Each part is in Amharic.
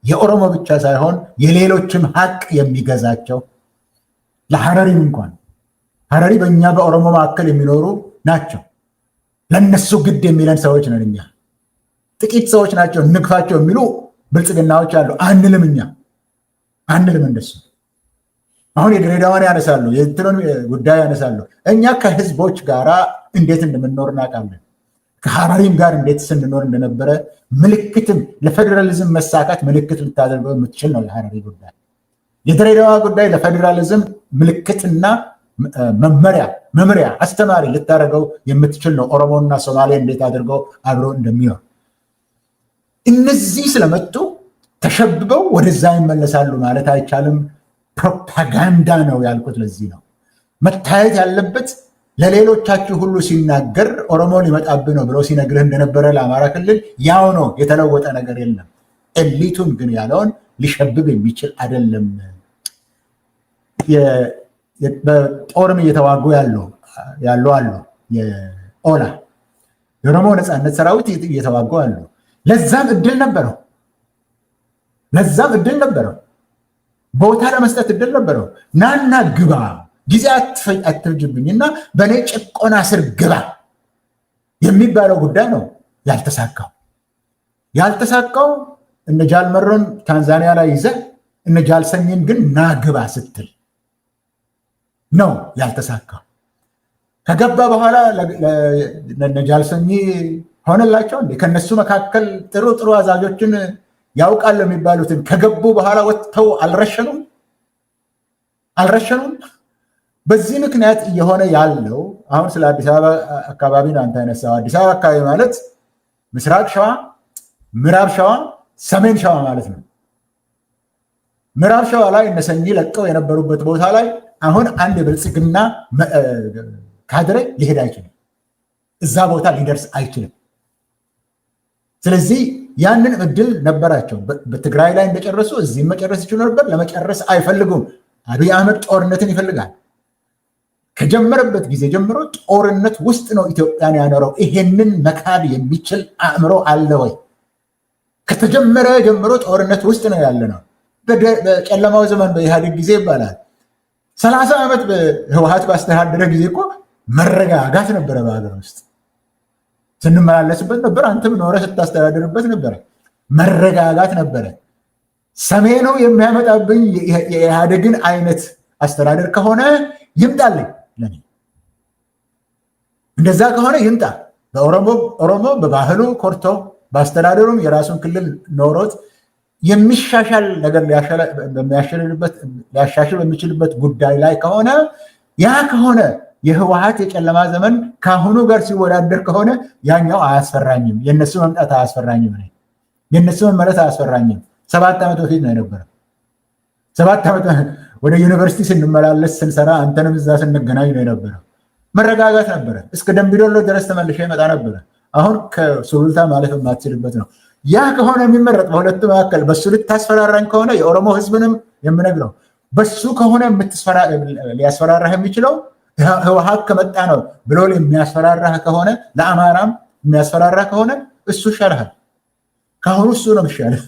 የኦሮሞ ብቻ ሳይሆን የሌሎችም ሀቅ የሚገዛቸው ለሐረሪም እንኳን ሐረሪ በእኛ በኦሮሞ መካከል የሚኖሩ ናቸው። ለነሱ ግድ የሚለን ሰዎች ነን እኛ። ጥቂት ሰዎች ናቸው እንግፋቸው የሚሉ ብልጽግናዎች አሉ። አንልም፣ እኛ አንልም እንደሱ። አሁን የድሬዳዋን ያነሳሉ፣ የእንትኑን ጉዳይ ያነሳሉ። እኛ ከህዝቦች ጋር እንዴት እንደምንኖር እናውቃለን። ከሐረሪም ጋር እንዴት ስንኖር እንደነበረ ምልክትም ለፌዴራሊዝም መሳካት ምልክት ልታደርገው የምትችል ነው የሐረሪ ጉዳይ። የድሬዳዋ ጉዳይ ለፌዴራሊዝም ምልክትና መመሪያ አስተማሪ ልታደርገው የምትችል ነው። ኦሮሞና ሶማሌ እንዴት አድርገው አብረው እንደሚኖር እነዚህ ስለመጡ ተሸብበው ወደዛ ይመለሳሉ ማለት አይቻልም። ፕሮፓጋንዳ ነው ያልኩት ለዚህ ነው። መታየት ያለበት ለሌሎቻችሁ ሁሉ ሲናገር ኦሮሞ ሊመጣብህ ነው ብለው ሲነግርህ እንደነበረ ለአማራ ክልል ያው ነው፣ የተለወጠ ነገር የለም። ኤሊቱን ግን ያለውን ሊሸብብ የሚችል አይደለም። በጦርም እየተዋጉ ያሉ አሉ። የኦላ የኦሮሞ ነፃነት ሰራዊት እየተዋጉ አሉ። ለዛም እድል ነበረው። ቦታ ለመስጠት እድል ነበረው። ናና ግባ፣ ጊዜ አትፍጅብኝና በእኔ ጭቆና ስር ግባ የሚባለው ጉዳይ ነው ያልተሳካው። እነ ጃልመሮን ታንዛኒያ ላይ ይዘህ እነ ጃልሰኝን ግን ና ግባ ስትል ነው ያልተሳካው። ከገባ በኋላ እነ ጃልሰኝ ሆነላቸው እንዴ? ከነሱ መካከል ጥሩ አዛዦችን ያውቃል የሚባሉትን ከገቡ በኋላ ወጥተው አልረሸኑም። በዚህ ምክንያት እየሆነ ያለው አሁን ስለ አዲስ አበባ አካባቢ ነው አንተ ያነሳው። አዲስ አበባ አካባቢ ማለት ምስራቅ ሸዋ፣ ምዕራብ ሸዋ፣ ሰሜን ሸዋ ማለት ነው። ምዕራብ ሸዋ ላይ እነሰኝ ለቀው የነበሩበት ቦታ ላይ አሁን አንድ የብልጽግና ካድሬ ሊሄድ አይችልም። እዛ ቦታ ሊደርስ አይችልም። ስለዚህ ያንን እድል ነበራቸው። በትግራይ ላይ እንደጨረሱ እዚህም መጨረስ ይችሉ ነበር። ለመጨረስ አይፈልጉም። አብይ አህመድ ጦርነትን ይፈልጋል። ከጀመረበት ጊዜ ጀምሮ ጦርነት ውስጥ ነው ኢትዮጵያን ያኖረው። ይሄንን መካድ የሚችል አእምሮ አለ ወይ? ከተጀመረ ጀምሮ ጦርነት ውስጥ ነው ያለ ነው። በጨለማው ዘመን በኢህአዴግ ጊዜ ይባላል 30 ዓመት በህወሓት ባስተዳደረ ጊዜ እኮ መረጋጋት ነበረ። በሀገር ውስጥ ስንመላለስበት ነበር። አንተም ኖረ ስታስተዳድርበት ነበረ። መረጋጋት ነበረ። ሰሜኑ የሚያመጣብኝ የኢህአዴግን አይነት አስተዳደር ከሆነ ይምጣልኝ። ለኔ እንደዛ ከሆነ ይምጣ። ኦሮሞ በባህሉ ኮርቶ በአስተዳደሩም የራሱን ክልል ኖሮት የሚሻሻል ነገር ሊያሻሽል በሚችልበት ጉዳይ ላይ ከሆነ ያ ከሆነ የህወሓት የጨለማ ዘመን ከአሁኑ ጋር ሲወዳደር ከሆነ ያኛው አያስፈራኝም። የነሱ መምጣት አያስፈራኝም። የነሱ መመለስ አያስፈራኝም። 7 ዓመት በፊት ነው የነበረ። 7 ዓመት ወደ ዩኒቨርሲቲ ስንመላለስ ስንሰራ አንተንም እዛ ስንገናኝ ነው የነበረው። መረጋጋት ነበረ። እስከ ደምቢዶሎ ድረስ ተመልሼ ይመጣ ነበረ። አሁን ከሱሉልታ ማለፍ የማትችልበት ነው። ያ ከሆነ የሚመረጥ በሁለቱ መካከል በሱ ልታስፈራራኝ ከሆነ የኦሮሞ ህዝብንም የምነግረው በሱ ከሆነ ሊያስፈራራህ የሚችለው ህወሓት ከመጣ ነው ብሎ የሚያስፈራራህ ከሆነ ለአማራም የሚያስፈራራህ ከሆነ እሱ ይሻልሃል። ከአሁኑ እሱ ነው የሚሻልህ።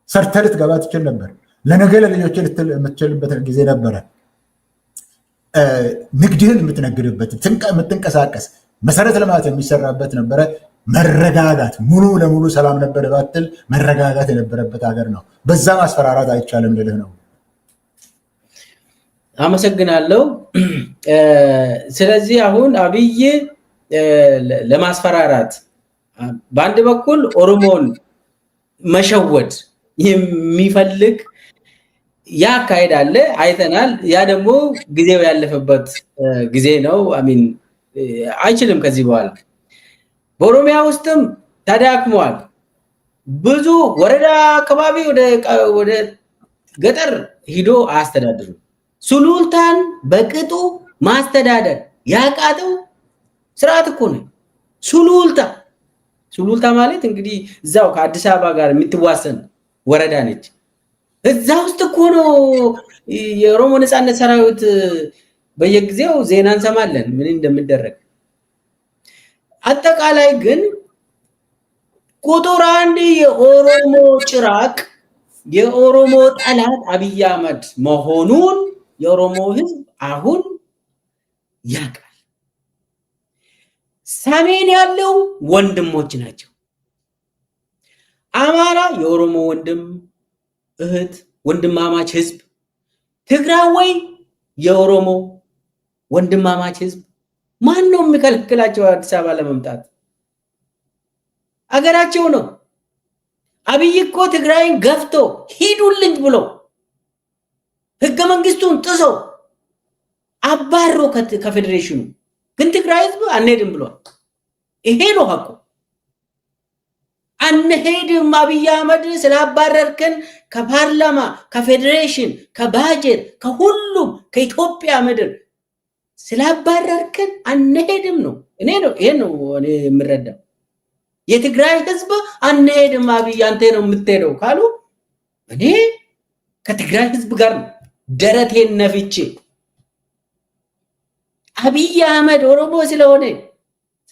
ሰርተህ ልትገባ ትችል ነበር። ለነገ ለልጆች የምትችልበት ጊዜ ነበረ። ንግድህን የምትነግድበት የምትንቀሳቀስ መሰረተ ልማት የሚሰራበት ነበረ። መረጋጋት ሙሉ ለሙሉ ሰላም ነበረ ባትል መረጋጋት የነበረበት ሀገር ነው። በዛ ማስፈራራት አይቻልም ልልህ ነው። አመሰግናለሁ። ስለዚህ አሁን አብይ ለማስፈራራት በአንድ በኩል ኦሮሞን መሸወድ የሚፈልግ ያ አካሄድ አለ፣ አይተናል። ያ ደግሞ ጊዜው ያለፈበት ጊዜ ነው። አሚን አይችልም ከዚህ በኋላ። በኦሮሚያ ውስጥም ተዳክሟል። ብዙ ወረዳ አካባቢ ወደ ገጠር ሂዶ አያስተዳድሩም። ሱሉልታን በቅጡ ማስተዳደር ያቃተው ስርዓት እኮ ነው። ሱሉልታ ማለት እንግዲህ እዛው ከአዲስ አበባ ጋር የምትዋሰን ወረዳ ነች። እዛ ውስጥ እኮ ነው የኦሮሞ ነፃነት ሰራዊት በየጊዜው ዜና እንሰማለን ምን እንደሚደረግ። አጠቃላይ ግን ቁጥር አንድ የኦሮሞ ጭራቅ የኦሮሞ ጠላት አብይ አህመድ መሆኑን የኦሮሞ ህዝብ አሁን ያውቃል። ሰሜን ያለው ወንድሞች ናቸው። አማራ የኦሮሞ ወንድም እህት ወንድማማች ህዝብ፣ ትግራዋይ የኦሮሞ ወንድማማች ህዝብ። ማን ነው የሚከለክላቸው አዲስ አበባ ለመምጣት? አገራቸው ነው። አብይ እኮ ትግራይን ገፍቶ ሂዱልኝ ብሎ ህገ መንግስቱን ጥሶ አባሮ ከፌዴሬሽኑ ግን ትግራይ ህዝብ አንሄድም ብሏል። ይሄ ነው ሀቁ። አንሄድም አብይ አህመድ ስላባረርከን ከፓርላማ ከፌዴሬሽን ከባጀት ከሁሉም ከኢትዮጵያ ምድር ስላባረርከን አንሄድም ነው። ይሄ ነው እኔ የምረዳው። የትግራይ ህዝብ አንሄድም አብይ አንተ ነው የምትሄደው ካሉ እኔ ከትግራይ ህዝብ ጋር ደረቴን ነፍቼ አብይ አህመድ ኦሮሞ ስለሆነ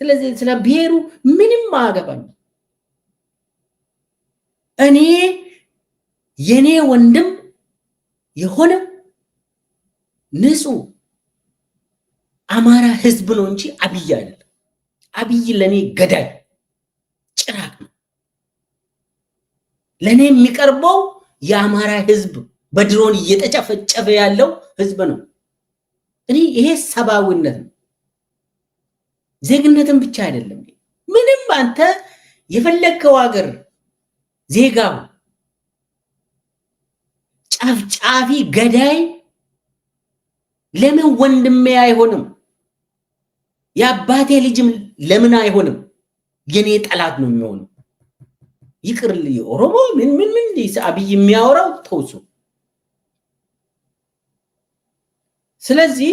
ስለዚህ ስለ ብሔሩ ምንም አያገባኝ። እኔ የኔ ወንድም የሆነ ንጹህ አማራ ህዝብ ነው እንጂ አብይ አይደለም። አብይ ለኔ ገዳይ ጭራቅ ነው። ለኔ የሚቀርበው የአማራ ህዝብ በድሮን እየተጨፈጨፈ ያለው ህዝብ ነው። እኔ ይሄ ሰብአዊነት ነው፣ ዜግነትን ብቻ አይደለም። ምንም አንተ የፈለከው ሀገር ዜጋው ጫፍጫፊ ገዳይ ለምን ወንድሜ አይሆንም? የአባቴ ልጅም ለምን አይሆንም? የኔ ጠላት ነው የሚሆነው። ይቅርልኝ ኦሮሞ ምን አብይ የሚያወራው ተውሱ። ስለዚህ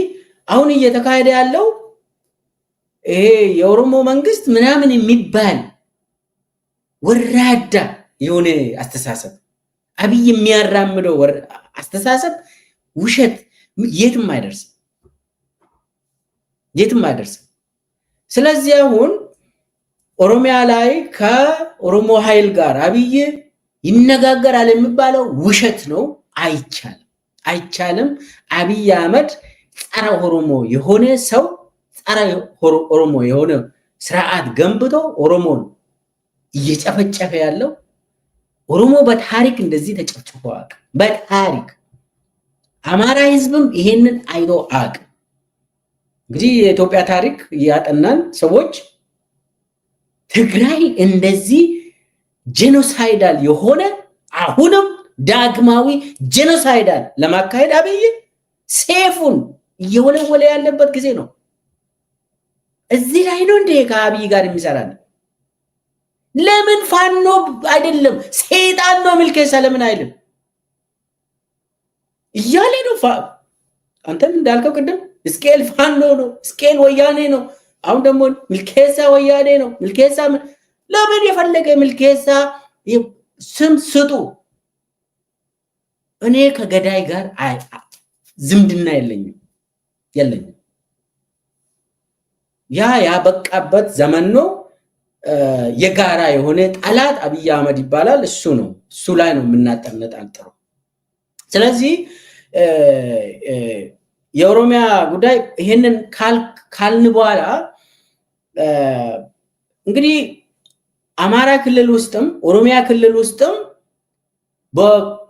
አሁን እየተካሄደ ያለው ይሄ የኦሮሞ መንግስት ምናምን የሚባል ወራዳ የሆነ አስተሳሰብ አብይ የሚያራምደው አስተሳሰብ ውሸት፣ የትም አይደርስም። ስለዚህ አሁን ኦሮሚያ ላይ ከኦሮሞ ኃይል ጋር አብይ ይነጋገራል የሚባለው ውሸት ነው። አይቻልም። አብይ አህመድ ጸረ ኦሮሞ የሆነ ሰው ጸረ ኦሮሞ የሆነ ስርዓት ገንብቶ ኦሮሞን እየጨፈጨፈ ያለው ኦሮሞ በታሪክ እንደዚህ ተጨፍጭፎ አያውቅም። በታሪክ አማራ ህዝብም ይሄንን አይቶ አያውቅም። እንግዲህ የኢትዮጵያ ታሪክ ያጠናን ሰዎች ትግራይ እንደዚህ ጄኖሳይዳል የሆነ አሁንም ዳግማዊ ጄኖሳይዳል ለማካሄድ አብይ ሴፉን እየወለወለ ያለበት ጊዜ ነው። እዚህ ላይ ነው እንደ ከአብይ ጋር የሚሰራን። ለምን ፋኖ አይደለም ሰይጣን ነው ሚልኬሳ ለምን አይልም እያለ ነው። አንተም እንዳልከው ቅድም እስኬል ፋኖ ነው፣ እስኬል ወያኔ ነው። አሁን ደግሞ ሚልኬሳ ወያኔ ነው። ሚልኬሳ ለምን የፈለገ ሚልኬሳ ስም ስጡ። እኔ ከገዳይ ጋር ዝምድና የለኝም። ያበቃበት ዘመን ነው። የጋራ የሆነ ጠላት አብይ አህመድ ይባላል። እሱ ላይ ነው የምናጠነጣጥረው። ስለዚህ የኦሮሚያ ጉዳይ ይሄንን ካልን በኋላ እንግዲህ አማራ ክልል ውስጥም ኦሮሚያ ክልል ውስጥም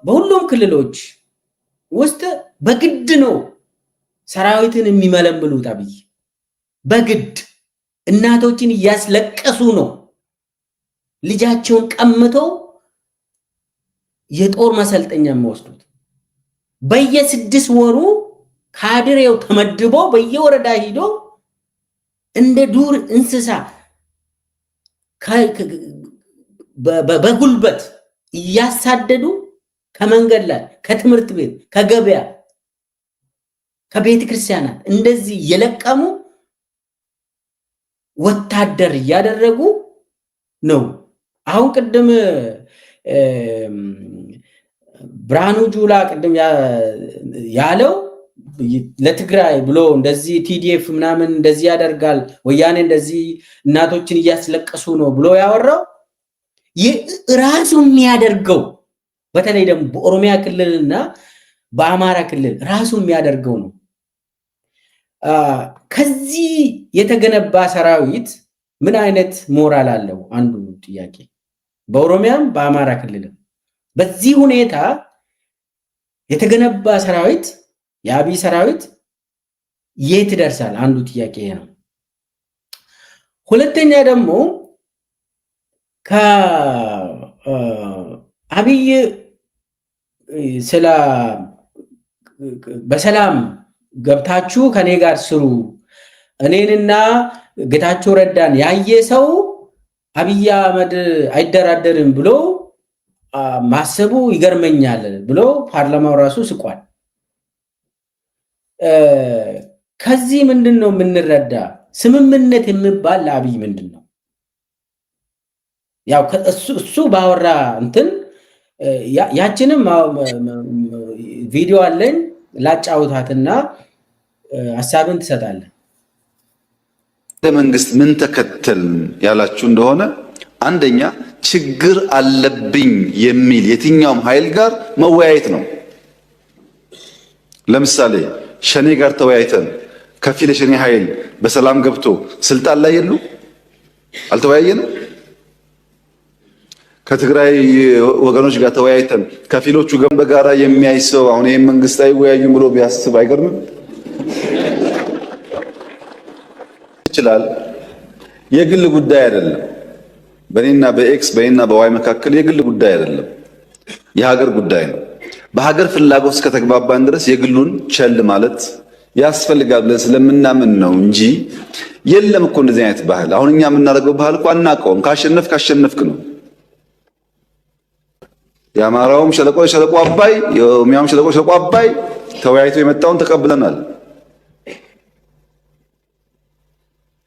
በሁሉም ክልሎች ውስጥ በግድ ነው ሰራዊትን የሚመለምሉት። አብይ በግድ እናቶችን እያስለቀሱ ነው ልጃቸውን ቀምተው የጦር መሰልጠኛ የሚወስዱት። በየ6 ወሩ ካድሬው ተመድቦ በየወረዳ ሂዶ እንደ ዱር እንስሳ በጉልበት እያሳደዱ ከመንገድ ላይ ከትምህርት ቤት ከገበያ ከቤተ ክርስቲያናት እንደዚህ እየለቀሙ ወታደር እያደረጉ ነው። አሁን ቅድም ብርሃኑ ጁላ ቅድም ያለው ለትግራይ ብሎ እንደዚህ ቲዲኤፍ ምናምን እንደዚህ ያደርጋል፣ ወያኔ እንደዚህ እናቶችን እያስለቀሱ ነው ብሎ ያወራው ራሱ የሚያደርገው በተለይ ደግሞ በኦሮሚያ ክልልና በአማራ ክልል ራሱ የሚያደርገው ነው። ከዚህ የተገነባ ሰራዊት ምን አይነት ሞራል አለው? አንዱ ጥያቄ። በኦሮሚያም በአማራ ክልልም በዚህ ሁኔታ የተገነባ ሰራዊት የአብይ ሰራዊት የት ይደርሳል? አንዱ ጥያቄ ነው። ሁለተኛ ደግሞ ከአብይ በሰላም ገብታችሁ ከኔ ጋር ስሩ፣ እኔንና ጌታቸው ረዳን ያየ ሰው አብይ አህመድ አይደራደርም ብሎ ማሰቡ ይገርመኛል ብሎ ፓርላማው ራሱ ስቋል። ከዚህ ምንድን ነው የምንረዳ? ስምምነት የሚባል ለአብይ ምንድን ነው? ያው እሱ ባወራ እንትን ያችንም ቪዲዮ አለኝ ላጫውታትና ሐሳብን ትሰጣለህ። ለመንግስት ምን ተከተል ያላችሁ እንደሆነ አንደኛ ችግር አለብኝ የሚል የትኛውም ኃይል ጋር መወያየት ነው። ለምሳሌ ሸኔ ጋር ተወያይተን ከፊል የሸኔ ኃይል በሰላም ገብቶ ስልጣን ላይ የሉ አልተወያየንም። ከትግራይ ወገኖች ጋር ተወያይተን ከፊሎቹ ጋር በጋራ የሚያይ ሰው አሁን ይሄን መንግስት አይወያዩም ብሎ ቢያስብ አይገርምም? ይችላል። የግል ጉዳይ አይደለም። በእኔና በኤክስ በእኔና በዋይ መካከል የግል ጉዳይ አይደለም፣ የሀገር ጉዳይ ነው። በሀገር ፍላጎት እስከተግባባን ድረስ የግሉን ቸል ማለት ያስፈልጋል ብለን ስለምናምን ነው እንጂ የለም እኮ እንደዚህ አይነት ባህል። አሁን እኛ የምናደርገው ባህል እኮ አናውቀውም። ካሸነፍክ ነው። የአማራውም ሸለቆ አባይ፣ የኦሮሚያውም ሸለቆ አባይ ተወያይቶ የመጣውን ተቀብለናል።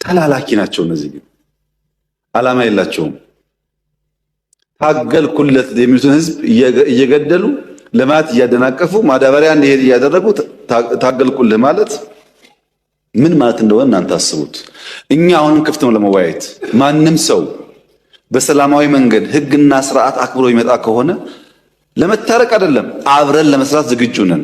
ተላላኪ ናቸው እነዚህ፣ ግን ዓላማ የላቸውም። ታገልኩለት የሚሉትን ህዝብ እየገደሉ ልማት እያደናቀፉ ማዳበሪያ እንዲሄድ እያደረጉ ታገልኩልህ ማለት ምን ማለት እንደሆነ እናንተ አስቡት። እኛ አሁንም ክፍት ነው ለመወያየት። ማንም ሰው በሰላማዊ መንገድ ህግና ስርዓት አክብሮ ይመጣ ከሆነ ለመታረቅ አይደለም አብረን ለመስራት ዝግጁ ነን።